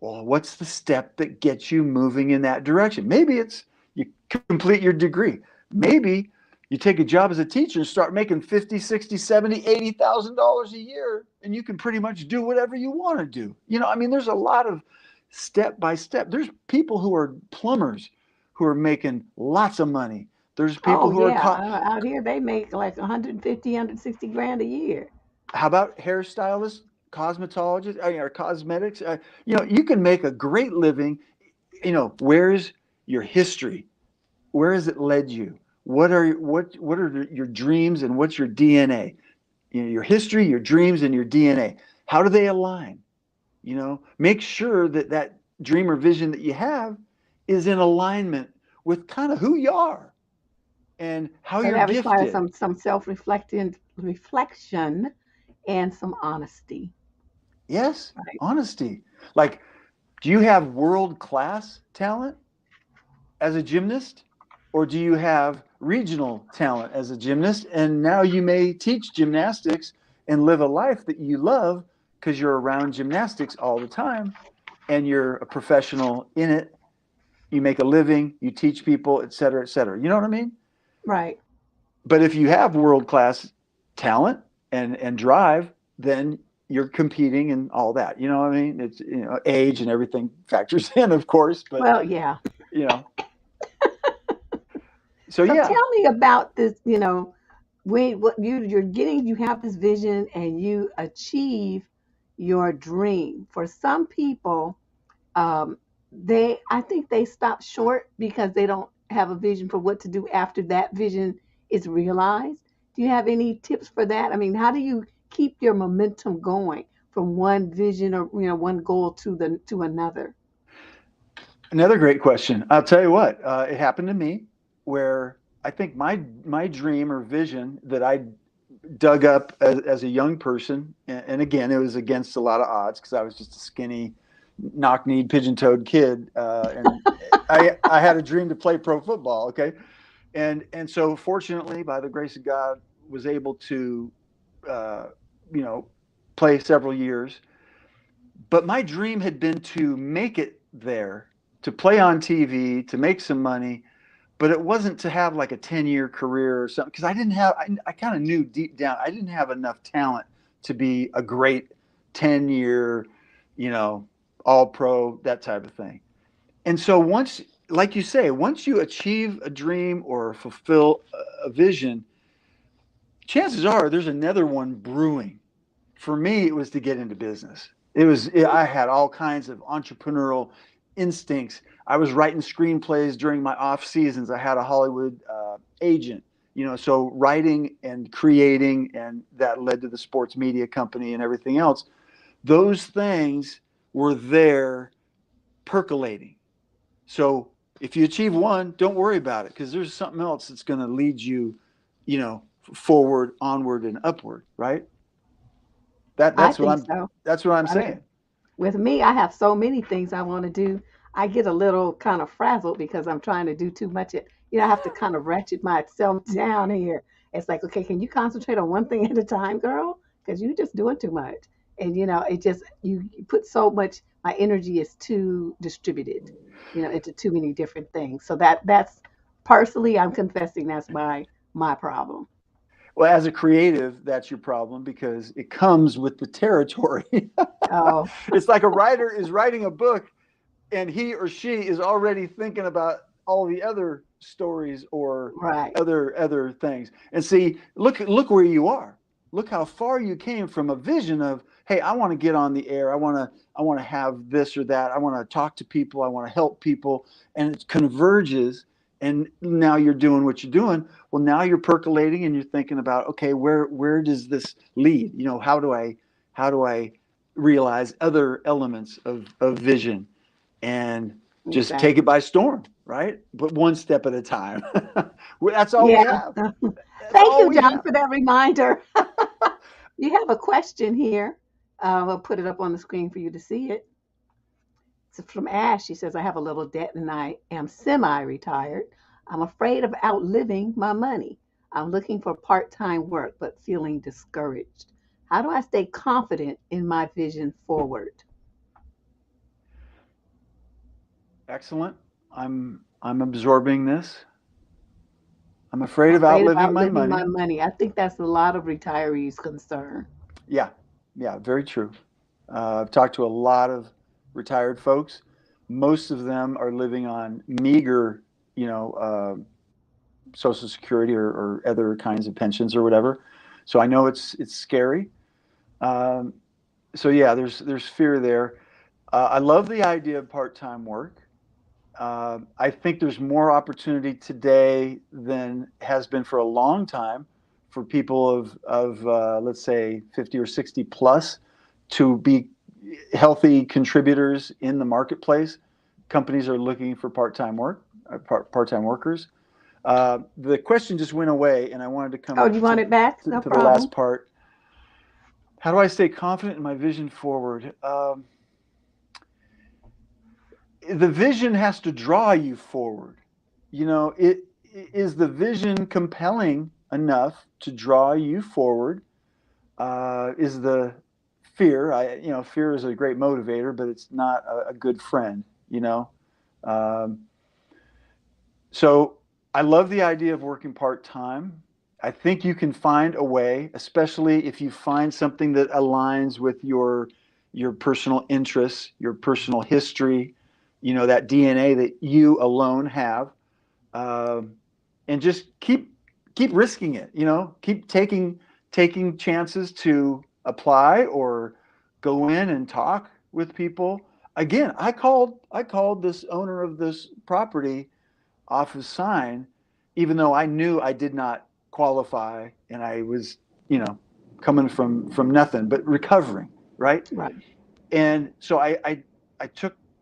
[SPEAKER 2] Well, what's the step that gets you moving in that direction? Maybe it's you complete your degree. Maybe you take a job as a teacher and start making 50, 60, 70, $80,000 a year, and you can pretty much do whatever you want to do. I mean, there's a lot of step by step. There's people who are plumbers who are making lots of money. There's people
[SPEAKER 1] Oh
[SPEAKER 2] who are
[SPEAKER 1] yeah, out here they make like 150, 160 grand a year.
[SPEAKER 2] how about hairstylists, cosmetologists, or cosmetics? You can make a great living. Where's your history? Where has it led you? What are your dreams and what's your DNA? Your history, your dreams, and your DNA. How do they align? Make sure that dream or vision that you have is in alignment with kind of who you are and how
[SPEAKER 1] So
[SPEAKER 2] you're
[SPEAKER 1] that requires
[SPEAKER 2] gifted.
[SPEAKER 1] some reflection and some honesty.
[SPEAKER 2] Yes,
[SPEAKER 1] Right.
[SPEAKER 2] honesty. Like, do you have world class talent as a gymnast, or do you have regional talent as a gymnast? And now you may teach gymnastics and live a life that you love because you're around gymnastics all the time and you're a professional in it. You make a living, you teach people, et cetera, et cetera. You know what I mean?
[SPEAKER 1] Right.
[SPEAKER 2] But if you have world class talent and drive, then you're competing and all that. You know what I mean? It's age and everything factors in, of course. But
[SPEAKER 1] Well, yeah.
[SPEAKER 2] you know, so
[SPEAKER 1] So
[SPEAKER 2] yeah.
[SPEAKER 1] tell me about this, when what you have this vision and you achieve your dream. For some people, um, I think they stop short because they don't have a vision for what to do after that vision is realized. Do you have any tips for that? I mean, how do you keep your momentum going from one vision or one goal to another?
[SPEAKER 2] Another great question. I'll tell you what, it happened to me where I think my dream or vision that I dug up as a young person, and again, it was against a lot of odds because I was just a skinny, knock-kneed, pigeon-toed kid, and I had a dream to play pro football. Okay, and so fortunately, by the grace of God, was able to, uh, you know, play several years. But my dream had been to make it there, to play on TV, to make some money, but it wasn't to have like a 10-year career or something because I kind of knew deep down I didn't have enough talent to be a great 10-year, you know, all pro, that type of thing. And so once, like you say, once you achieve a dream or fulfill a vision, chances are there's another one brewing. For me, it was to get into business. I had all kinds of entrepreneurial instincts. I was writing screenplays during my off seasons. I had a Hollywood agent, so writing and creating, and that led to the sports media company and everything else. Those things were there percolating. So if you achieve one, don't worry about it because there's something else that's going to lead you, forward, onward, and upward. Right? That
[SPEAKER 1] I
[SPEAKER 2] that's what
[SPEAKER 1] think
[SPEAKER 2] I'm
[SPEAKER 1] so.
[SPEAKER 2] that's what I'm
[SPEAKER 1] I mean,
[SPEAKER 2] saying.
[SPEAKER 1] with me, I have so many things I want to do. I get a little kind of frazzled because I'm trying to do too much. I have to kind of ratchet myself down here. It's like, okay, can you concentrate on one thing at a time, girl? Because you're just doing too much. And it just you put so much. My energy is too distributed, into too many different things. So that's personally, I'm confessing that's my problem.
[SPEAKER 2] Well, as a creative, that's your problem because it comes with the territory.
[SPEAKER 1] Oh,
[SPEAKER 2] It's like a writer is writing a book and he or she is already thinking about all the other stories or
[SPEAKER 1] right.
[SPEAKER 2] other things. And see, look where you are. Look how far you came from a vision of, hey, I want to get on the air. I want to have this or that. I want to talk to people. I want to help people, and it converges. And now you're doing what you're doing. Well, now you're percolating and you're thinking about, okay, where does this lead? How do I realize other elements of vision and just take it
[SPEAKER 1] Exactly.
[SPEAKER 2] by storm, right? But one step at a time. That's all we
[SPEAKER 1] Yeah.
[SPEAKER 2] have. That's
[SPEAKER 1] Thank
[SPEAKER 2] all
[SPEAKER 1] you,
[SPEAKER 2] we
[SPEAKER 1] John,
[SPEAKER 2] have.
[SPEAKER 1] for that reminder. You have a question here. We'll put it up on the screen for you to see it. from Ash. She says, I have a little debt and I am semi-retired. I'm afraid of outliving my money. I'm looking for part-time work, but feeling discouraged. How do I stay confident in my vision forward?
[SPEAKER 2] Excellent. I'm absorbing this. I'm
[SPEAKER 1] I'm
[SPEAKER 2] afraid of
[SPEAKER 1] afraid of
[SPEAKER 2] outliving my
[SPEAKER 1] outliving my
[SPEAKER 2] money.
[SPEAKER 1] money. I think that's a lot of retirees' concern.
[SPEAKER 2] Yeah, yeah, very true. I've talked to a lot of retired folks. Most of them are living on meager, you know, Social Security or other kinds of pensions or whatever. So I know it's scary. Um, so yeah, there's fear there. I love the idea of part-time work. I think there's more opportunity today than has been for a long time for people of let's say 50 or 60 plus to be healthy contributors in the marketplace. Companies are looking for part-time work, part-time workers. The question just went away, and I wanted to
[SPEAKER 1] Oh,
[SPEAKER 2] come
[SPEAKER 1] you want it back? No
[SPEAKER 2] to the last
[SPEAKER 1] problem.
[SPEAKER 2] part. How do I stay confident in my vision forward? The vision has to draw you forward. You know, it is the vision compelling enough to draw you forward. Is the fear? Fear is a great motivator, but it's not a good friend. You know, um, so I love the idea of working part time. I think you can find a way, especially if you find something that aligns with your personal interests, your personal history, that DNA that you alone have, um, and just keep risking it. Keep taking chances to apply or go in and talk with people. Again, I called this owner of this property off his sign, even though I knew I did not qualify and I was, coming from nothing but recovering, right?
[SPEAKER 1] Right.
[SPEAKER 2] And so I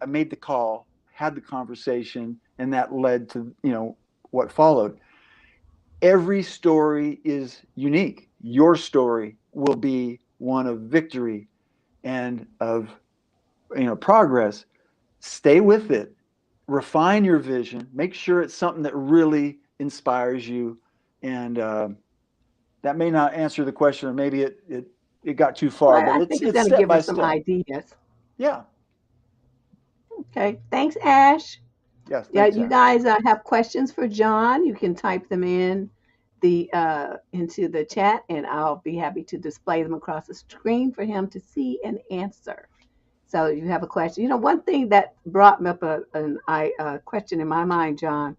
[SPEAKER 2] made the call, had the conversation, and that led to what followed. Every story is unique. Your story will be one of victory and of progress. Stay with it, refine your vision, make sure it's something that really inspires you. And that may not answer the question, or maybe it got too far,
[SPEAKER 1] Well,
[SPEAKER 2] but
[SPEAKER 1] I
[SPEAKER 2] it's
[SPEAKER 1] think it's
[SPEAKER 2] it's
[SPEAKER 1] going to
[SPEAKER 2] step
[SPEAKER 1] give her
[SPEAKER 2] by
[SPEAKER 1] some
[SPEAKER 2] step.
[SPEAKER 1] ideas.
[SPEAKER 2] Yeah.
[SPEAKER 1] Okay. Thanks, Ash.
[SPEAKER 2] Yes.
[SPEAKER 1] Yeah,
[SPEAKER 2] Thanks,
[SPEAKER 1] you
[SPEAKER 2] Ash.
[SPEAKER 1] guys have questions for John. You can type them in the into the chat, and I'll be happy to display them across the screen for him to see and answer. So, if you have a question, one thing that brought me up a question in my mind, John,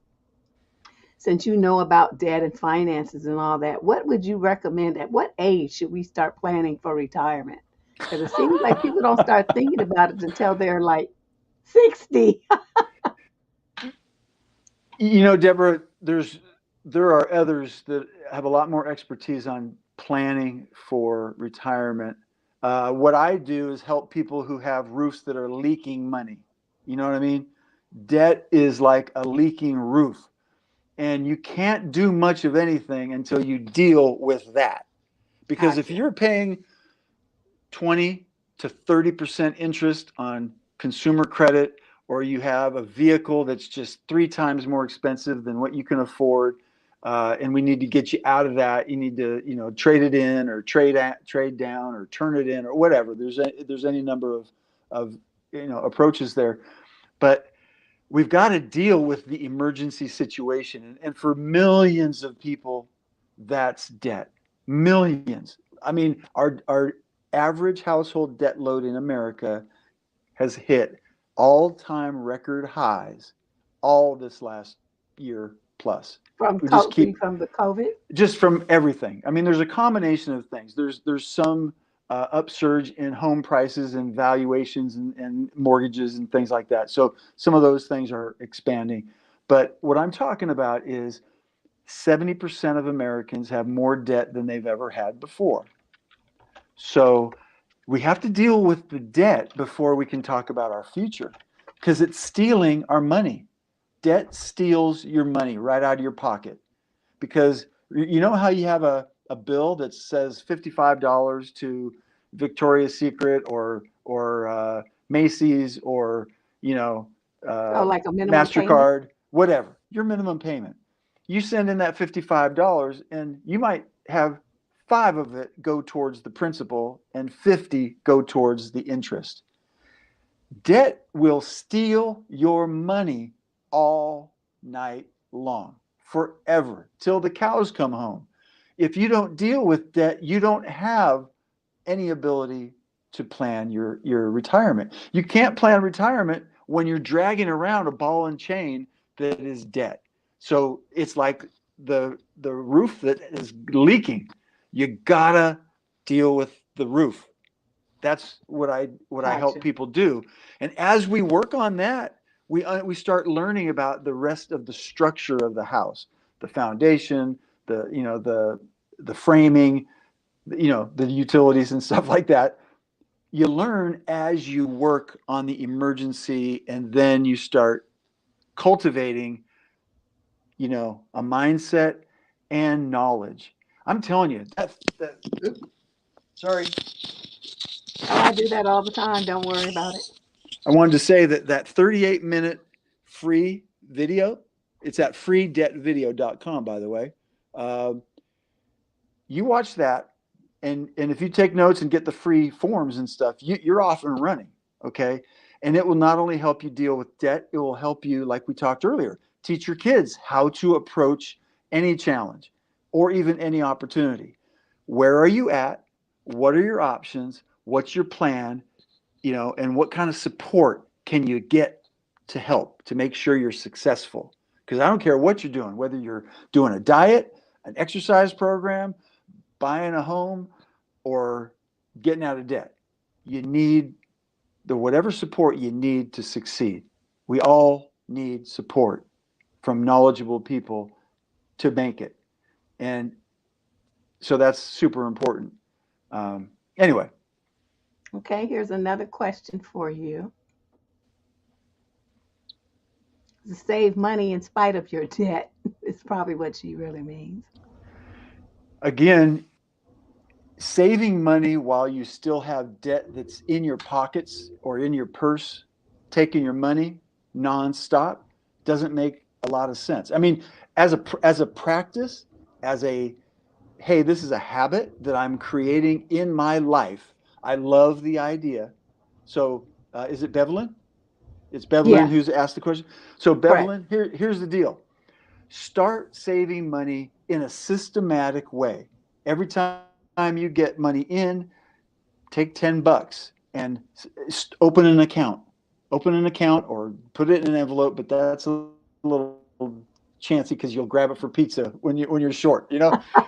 [SPEAKER 1] since you know about debt and finances and all that, what would you recommend? At what age should we start planning for retirement? Because it seems like people don't start thinking about it until they're like 60.
[SPEAKER 2] Deborah, there are others that have a lot more expertise on planning for retirement. What I do is help people who have roofs that are leaking money. You know what I mean? Debt is like a leaking roof, and you can't do much of anything until you deal with that. Because if
[SPEAKER 1] Gotcha.
[SPEAKER 2] you're paying 20 to 30% interest on consumer credit, or you have a vehicle that's just 3 times more expensive than what you can afford, and we need to get you out of that. You need to, trade it in or trade down or turn it in or whatever. There's any number of approaches there, but we've got to deal with the emergency situation. And for millions of people, that's debt. Millions. I mean, our average household debt load in America has hit all-time record highs all this last year plus.
[SPEAKER 1] From
[SPEAKER 2] We just keep
[SPEAKER 1] from the COVID.
[SPEAKER 2] just from everything. I mean, there's a combination of things. There's some upsurge in home prices and valuations and mortgages and things like that. So some of those things are expanding. But what I'm talking about is 70% of Americans have more debt than they've ever had before. So we have to deal with the debt before we can talk about our future, because it's stealing our money. Debt steals your money right out of your pocket, because you know how you have a bill that says $55 to Victoria's Secret or Macy's or you know,
[SPEAKER 1] Oh, like a minimum payment?
[SPEAKER 2] MasterCard, whatever, your minimum payment. You send in that $55 and you might have five of it go towards the principal and 50 go towards the interest. Debt will steal your money all night long, forever, till the cows come home. If you don't deal with debt, you don't have any ability to plan your retirement. You can't plan retirement when you're dragging around a ball and chain that is debt. So it's like the roof that is leaking. You gotta deal with the roof. That's what I help
[SPEAKER 1] Gotcha.
[SPEAKER 2] people do. And as we work on that, we start learning about the rest of the structure of the house, the foundation, the framing, the utilities and stuff like that. You learn as you work on the emergency, and then you start cultivating, a mindset and knowledge. I'm telling you that oops, sorry.
[SPEAKER 1] Oh, I do that all the time. Don't worry about it.
[SPEAKER 2] I wanted to say that 38-minute free video, it's at freedebtvideo.com, by the way. Uh, you watch that, and if you take notes and get the free forms and stuff, you're off and running. Okay. And it will not only help you deal with debt, it will help you, like we talked earlier, teach your kids how to approach any challenge or even any opportunity. Where are you at? What are your options? What's your plan? And what kind of support can you get to help to make sure you're successful? Because I don't care what you're doing, whether you're doing a diet, an exercise program, buying a home, or getting out of debt. You need the whatever support you need to succeed. We all need support from knowledgeable people to make it. And so that's super important. Anyway,
[SPEAKER 1] Okay, here's another question for you. To save money in spite of your debt is probably what she really means.
[SPEAKER 2] again, saving money while you still have debt that's in your pockets or in your purse, taking your money nonstop, doesn't make a lot of sense. I mean, as a practice, as a hey, this is a habit that I'm creating in my life. I love the idea. So, is it Bevelin? It's Bevelin
[SPEAKER 1] Yes,
[SPEAKER 2] who's asked the question. So,
[SPEAKER 1] correct.
[SPEAKER 2] Bevelin, here's the deal. Start saving money in a systematic way. Every time you get money in, take $10 and open an account. Open an account or put it in an envelope, but that's a little chancy because you'll grab it for pizza when you're short.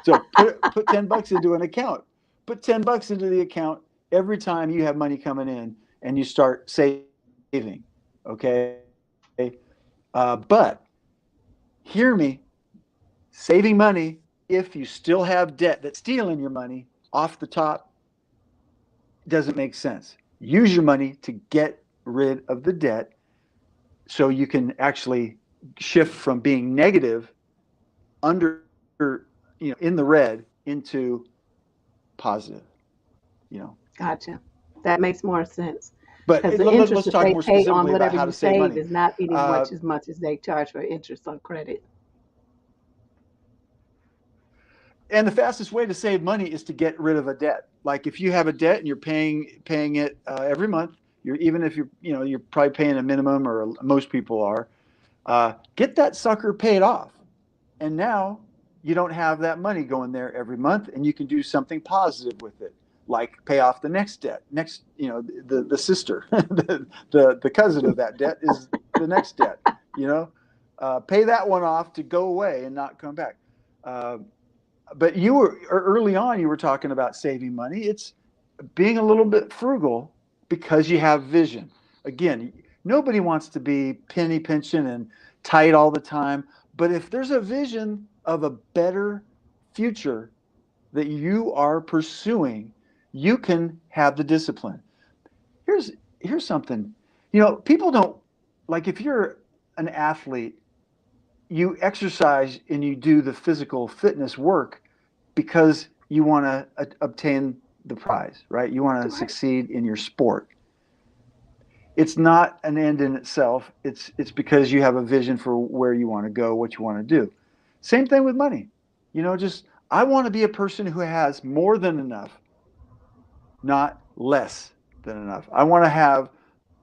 [SPEAKER 2] So put $10 into an account. Put $10 into the account every time you have money coming in, and you start saving. Okay, but hear me, saving money, if you still have debt that's stealing your money off the top, doesn't make sense. Use your money to get rid of the debt so you can actually shift from being negative, under, in the red, into positive, you know.
[SPEAKER 1] Gotcha. That makes more sense.
[SPEAKER 2] But
[SPEAKER 1] Because the
[SPEAKER 2] let's
[SPEAKER 1] interest that
[SPEAKER 2] talk
[SPEAKER 1] they
[SPEAKER 2] more
[SPEAKER 1] pay on
[SPEAKER 2] specifically about
[SPEAKER 1] whatever
[SPEAKER 2] how
[SPEAKER 1] you
[SPEAKER 2] to save
[SPEAKER 1] save
[SPEAKER 2] money.
[SPEAKER 1] is not eating
[SPEAKER 2] Uh,
[SPEAKER 1] much as they charge for interest on credit.
[SPEAKER 2] and the fastest way to save money is to get rid of a debt. Like if you have a debt and you're paying it every month, even if you're probably paying a minimum, or most people are, get that sucker paid off. And now you don't have that money going there every month, and you can do something positive with it, like pay off the next debt. Next, the sister, the cousin of that debt is the next debt. You know, pay that one off to go away and not come back. Uh, but you were early on. You were talking about saving money. It's being a little bit frugal because you have vision. Again, nobody wants to be penny pinching and tight all the time. But if there's a vision of a better future that you are pursuing, you can have the discipline. Here's here's something. People don't, like, if you're an athlete, you exercise and you do the physical fitness work because you want to obtain the prize, right? You want to
[SPEAKER 1] Right.
[SPEAKER 2] succeed in your sport. It's not an end in itself. It's because you have a vision for where you want to go, what you want to do. Same thing with money. Just I want to be a person who has more than enough, not less than enough. I want to have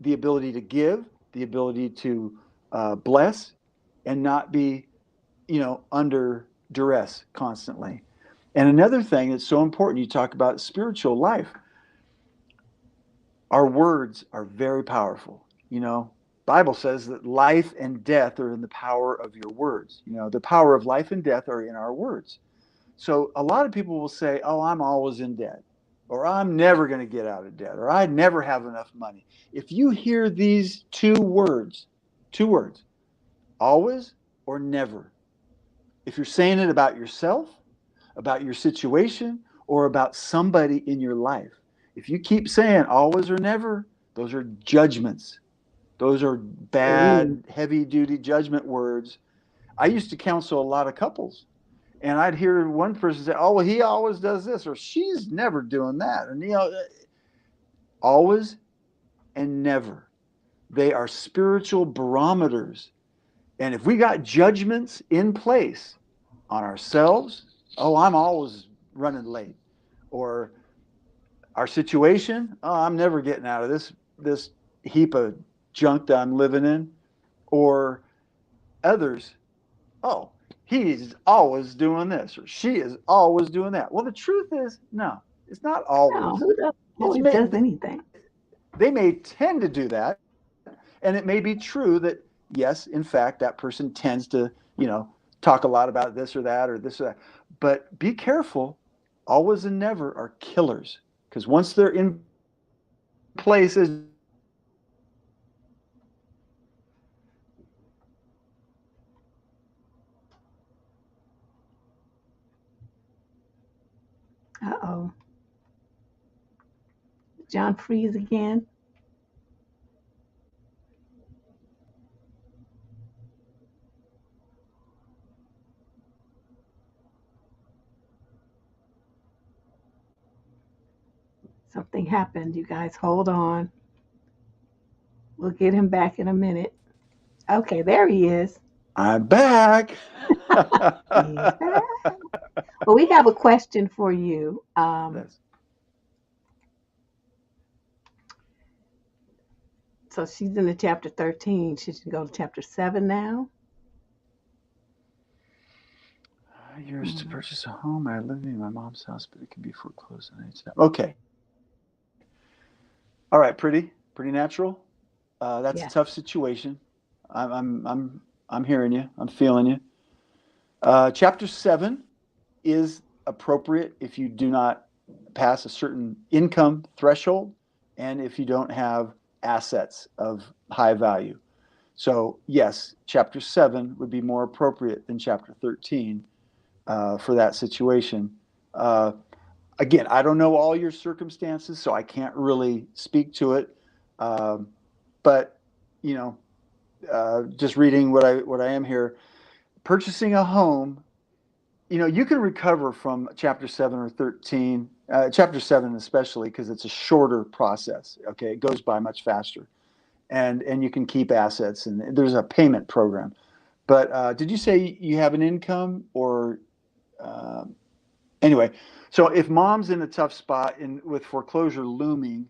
[SPEAKER 2] the ability to give, the ability to bless, and not be, under duress constantly. And another thing that's so important, you talk about spiritual life. Our words are very powerful. Bible says that life and death are in the power of your words. The power of life and death are in our words. So a lot of people will say, "Oh, I'm always in debt," or "I'm never going to get out of debt," or "I never have enough money." If you hear these two words, always or never, if you're saying it about yourself, about your situation, or about somebody in your life, if you keep saying always or never, those are judgments. Those are
[SPEAKER 1] Ooh.
[SPEAKER 2] bad, heavy duty judgment words. I used to counsel a lot of couples, and I'd hear one person say, "Oh, well, he always does this," or "She's never doing that." And, always and never. They are spiritual barometers. And if we got judgments in place on ourselves, "Oh, I'm always running late," or our situation, "Oh, I'm never getting out of this heap of junk that I'm living in," or others, "Oh, he's always doing this," or "She is always doing that." Well, the truth is, no, it's not
[SPEAKER 1] No,
[SPEAKER 2] always.
[SPEAKER 1] who does
[SPEAKER 2] It's
[SPEAKER 1] always
[SPEAKER 2] may,
[SPEAKER 1] does anything?
[SPEAKER 2] they may tend to do that, and it may be true that, yes, in fact, that person tends to, talk a lot about this or that or this or that. But be careful. Always and never are killers, because once they're in place as judgments,
[SPEAKER 1] Uh-oh. John freeze again. Something happened. You guys hold on. We'll get him back in a minute. Okay, there he is.
[SPEAKER 2] I'm back.
[SPEAKER 1] He's back. Well, we have a question for you.
[SPEAKER 2] That's,
[SPEAKER 1] So she's in the chapter 13. She should go to chapter 7 now.
[SPEAKER 2] yours to
[SPEAKER 1] Hmm.
[SPEAKER 2] purchase a home. I live in my mom's house, but it can be foreclosed on any time. Okay. All right. Pretty natural. That's a
[SPEAKER 1] Yes.
[SPEAKER 2] tough situation. I'm hearing you. I'm feeling you. Chapter 7 is appropriate if you do not pass a certain income threshold and if you don't have assets of high value. So, yes, chapter 7 would be more appropriate than chapter 13 for that situation. Uh, Again, I don't know all your circumstances, so I can't really speak to it. Um, but, you know, just reading what I am here, purchasing a home, you can recover from chapter 7 or 13, chapter 7 especially, because it's a shorter process. Okay, it goes by much faster, and you can keep assets, and there's a payment program. But did you say you have an income or um anyway? So if mom's in a tough spot in with foreclosure looming,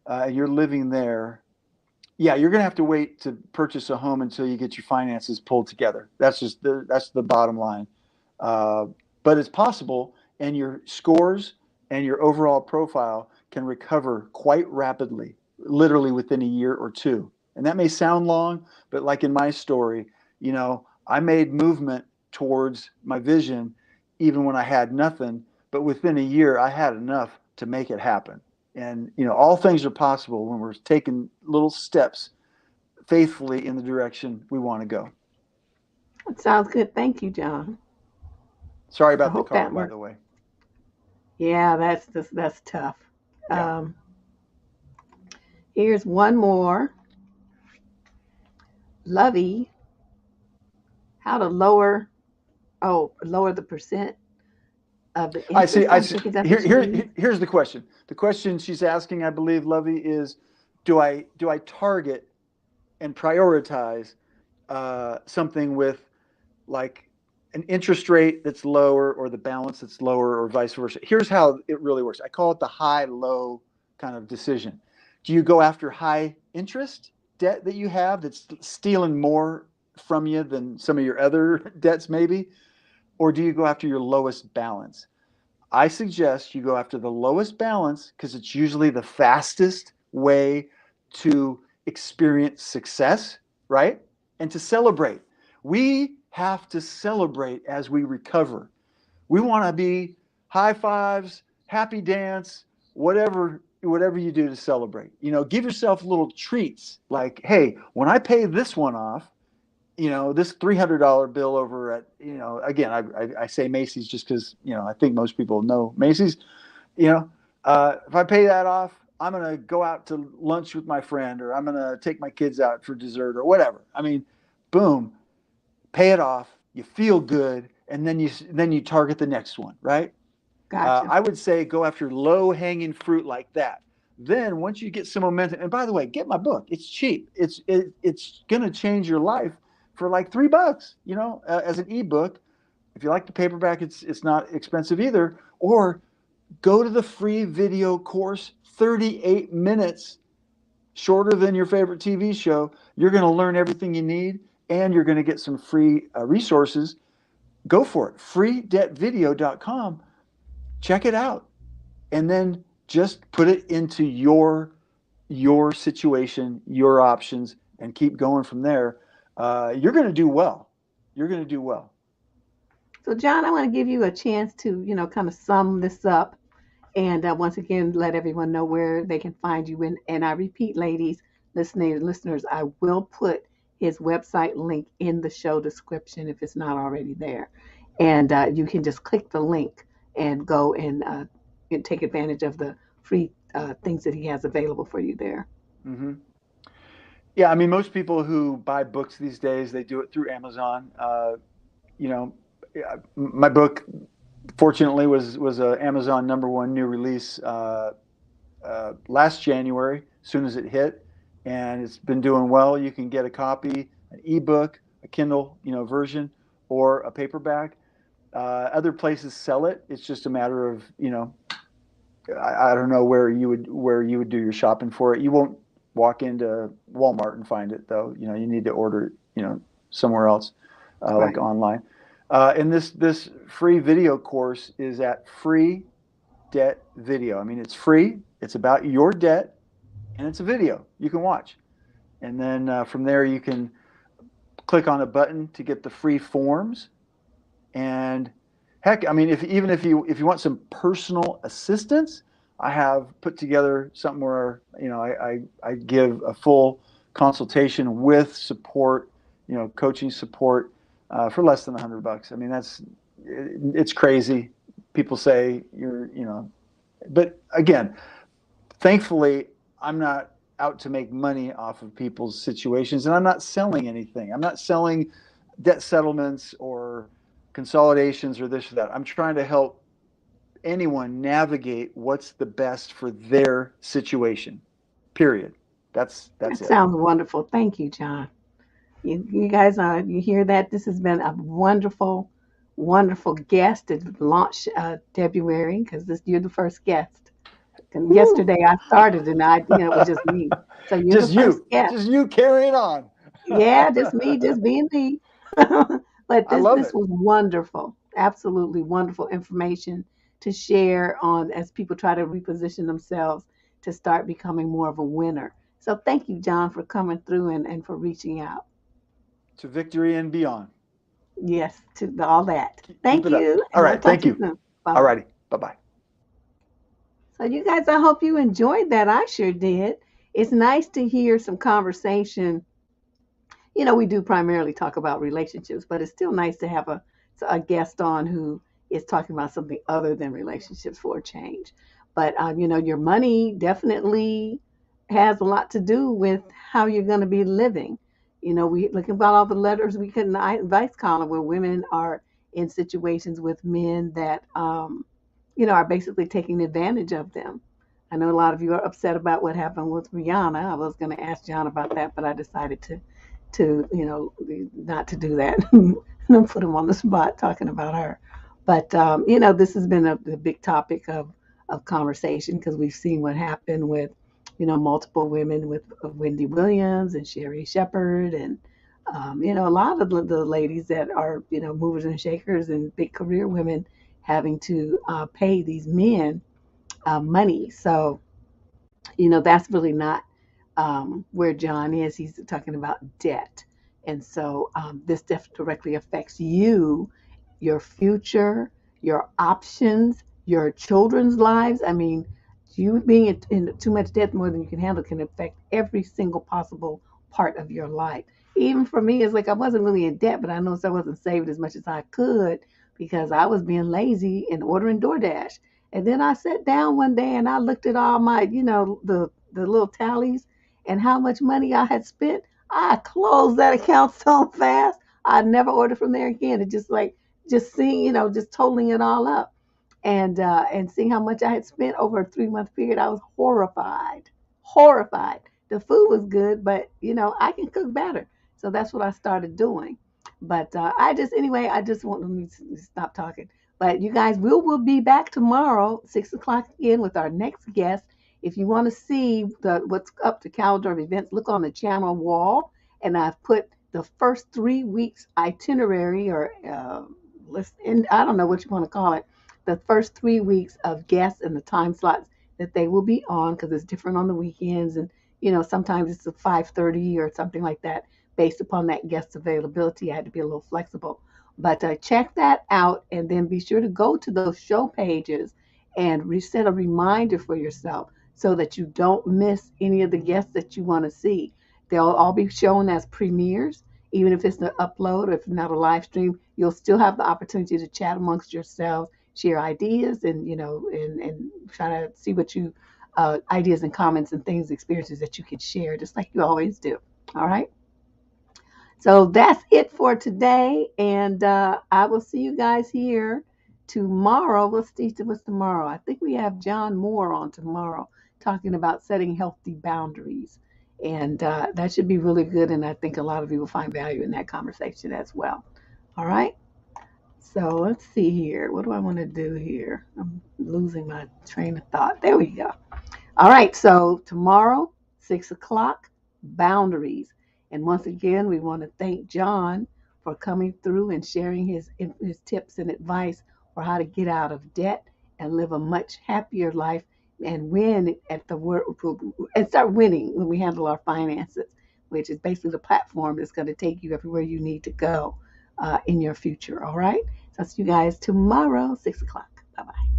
[SPEAKER 2] and you're living there, yeah, you're going to have to wait to purchase a home until you get your finances pulled together. That's the bottom line. Uh, but it's possible, and your scores and your overall profile can recover quite rapidly, literally within a year or two. And that may sound long, but like in my story, I made movement towards my vision even when I had nothing. But within a year, I had enough to make it happen. And all things are possible when we're taking little steps faithfully in the direction we want to go.
[SPEAKER 1] That sounds good. Thank you, John.
[SPEAKER 2] Sorry
[SPEAKER 1] I
[SPEAKER 2] about the
[SPEAKER 1] hope
[SPEAKER 2] car,
[SPEAKER 1] that
[SPEAKER 2] by
[SPEAKER 1] works.
[SPEAKER 2] the way.
[SPEAKER 1] Yeah, that's tough.
[SPEAKER 2] Yeah.
[SPEAKER 1] Um, Here's one more. Lovey, how to lower the percent of the
[SPEAKER 2] I see.
[SPEAKER 1] interest.
[SPEAKER 2] I
[SPEAKER 1] I
[SPEAKER 2] see.
[SPEAKER 1] think that's what she means.
[SPEAKER 2] Here's the question. The question she's asking, I believe, Lovey, is, do I target and prioritize something with like an interest rate that's lower or the balance that's lower or vice versa? Here's how it really works. I call it the high-low kind of decision. Do you go after high interest debt that you have that's stealing more from you than some of your other debts maybe? Or do you go after your lowest balance? I suggest you go after the lowest balance because it's usually the fastest way to experience success, right? And to celebrate. We have to celebrate as we recover. We want to be high fives, happy dance, whatever you do to celebrate. Give yourself little treats like, hey, when I pay this one off, this $300 bill over at, again, I say Macy's just because, I think most people know Macy's, if I pay that off, I'm going to go out to lunch with my friend, or I'm going to take my kids out for dessert or whatever. I mean, boom, pay it off. You feel good. And then you target the next one, right?
[SPEAKER 1] Gotcha.
[SPEAKER 2] I would say go after low hanging fruit like that. Then once you get some momentum, and by the way, get my book. It's cheap. It's going to change your life for like $3, as an ebook. If you like the paperback, it's not expensive either. Or go to the free video course, 38 minutes, shorter than your favorite TV show. You're going to learn everything you need, and you're going to get some free resources. Go for it. freedebtvideo.com. Check it out. And then just put it into your situation, your options, and keep going from there. You're going to do well. You're going to do well.
[SPEAKER 1] So, John, I want to give you a chance to, kind of sum this up and once again let everyone know where they can find you. And I repeat, ladies, listeners, I will put his website link in the show description if it's not already there. And you can just click the link and go and take advantage of the free things that he has available for you there.
[SPEAKER 2] Mm-hmm. Yeah, I mean, most people who buy books these days, they do it through Amazon. You know, my book, fortunately, was a Amazon #1 new release last January, as soon as it hit, and it's been doing well. You can get a copy, an ebook, a Kindle, version, or a paperback. Other places sell it. It's just a matter of, I don't know where you would do your shopping for it. You won't walk into Walmart and find it though. You need to order it, somewhere else, like
[SPEAKER 1] Right.
[SPEAKER 2] online. And this free video course is at Free Debt Video. I mean, it's free. It's about your debt, and it's a video you can watch. And then from there, you can click on a button to get the free forms. And heck, I mean, if you want some personal assistance, I have put together something where I give a full consultation with support, coaching support for less than $100. I mean, it's crazy. People say but again, thankfully, I'm not out to make money off of people's situations, and I'm not selling anything. I'm not selling debt settlements or consolidations or this or that. I'm trying to help anyone navigate what's the best for their situation. Period. That's
[SPEAKER 1] That
[SPEAKER 2] it.
[SPEAKER 1] sounds wonderful. Thank you, John. You guys, you hear that? This has been a wonderful, wonderful guest to launch Debruary because you're the first guest. And
[SPEAKER 2] Woo.
[SPEAKER 1] yesterday I started, and it was just me. So you're the
[SPEAKER 2] just
[SPEAKER 1] first
[SPEAKER 2] you,
[SPEAKER 1] guest.
[SPEAKER 2] just you carrying on.
[SPEAKER 1] Yeah, just me, just being me. But
[SPEAKER 2] I
[SPEAKER 1] this
[SPEAKER 2] love
[SPEAKER 1] this
[SPEAKER 2] it.
[SPEAKER 1] was wonderful, absolutely wonderful information to share on as people try to reposition themselves to start becoming more of a winner. So thank you, John, for coming through and for reaching out.
[SPEAKER 2] To victory and beyond.
[SPEAKER 1] Yes, to all that.
[SPEAKER 2] Keep
[SPEAKER 1] Thank
[SPEAKER 2] it up.
[SPEAKER 1] you,
[SPEAKER 2] All
[SPEAKER 1] and I'll
[SPEAKER 2] right.
[SPEAKER 1] talk
[SPEAKER 2] Thank
[SPEAKER 1] to you
[SPEAKER 2] you.
[SPEAKER 1] soon. Bye
[SPEAKER 2] All
[SPEAKER 1] bye.
[SPEAKER 2] righty. Bye bye.
[SPEAKER 1] So, you guys, I hope you enjoyed that. I sure did. It's nice to hear some conversation. We do primarily talk about relationships, but it's still nice to have a guest on who is talking about something other than relationships for a change. But, your money definitely has a lot to do with how you're going to be living. We looking about all the letters we get in the advice column where women are in situations with men that, are basically taking advantage of them. I know a lot of you are upset about what happened with Rihanna. I was going to ask John about that, but I decided to not to do that. Don't put him on the spot talking about her. But this has been a big topic of conversation because we've seen what happened with multiple women with Wendy Williams and Sherry Shepherd and a lot of the ladies that are movers and shakers and big career women having to pay these men money. So that's really not where John is. He's talking about debt. And so this directly affects you, your future, your options, your children's lives. I mean, you being in too much debt more than you can handle can affect every single possible part of your life. Even for me, it's like I wasn't really in debt, but I noticed I wasn't saving as much as I could because I was being lazy and ordering DoorDash. And then I sat down one day and I looked at all my, the little tallies and how much money I had spent. I closed that account so fast. I never ordered from there again. It just seeing, just totaling it all up and seeing how much I had spent over a 3 month period. I was horrified, horrified. The food was good, but I can cook better. So that's what I started doing. But I just want me to stop talking. But you guys, we'll be back tomorrow, 6 o'clock again with our next guest. If you want to see what's up the calendar of events, look on the channel wall, and I've put the first 3 weeks itinerary or list. And I don't know what you want to call it. The first 3 weeks of guests and the time slots that they will be on because it's different on the weekends and sometimes it's a 5:30 or something like that based upon that guest availability. I had to be a little flexible. But check that out and then be sure to go to those show pages and reset a reminder for yourself so that you don't miss any of the guests that you want to see. They'll all be shown as premieres. Even if it's an upload or if not a live stream, you'll still have the opportunity to chat amongst yourselves, share ideas, and and try to see what you ideas and comments and things, experiences that you can share, just like you always do. All right. So that's it for today. And I will see you guys here tomorrow. What's tomorrow? I think we have John Moore on tomorrow talking about setting healthy boundaries. And that should be really good. And I think a lot of you will find value in that conversation as well. All right. So let's see here. What do I want to do here? I'm losing my train of thought. There we go. All right, so tomorrow, 6 o'clock, boundaries. And once again, we want to thank John for coming through and sharing his tips and advice for how to get out of debt and live a much happier life and win at the work and start winning when we handle our finances, which is basically the platform that's going to take you everywhere you need to go in your future. All right, so I'll see you guys tomorrow, 6 o'clock. Bye bye.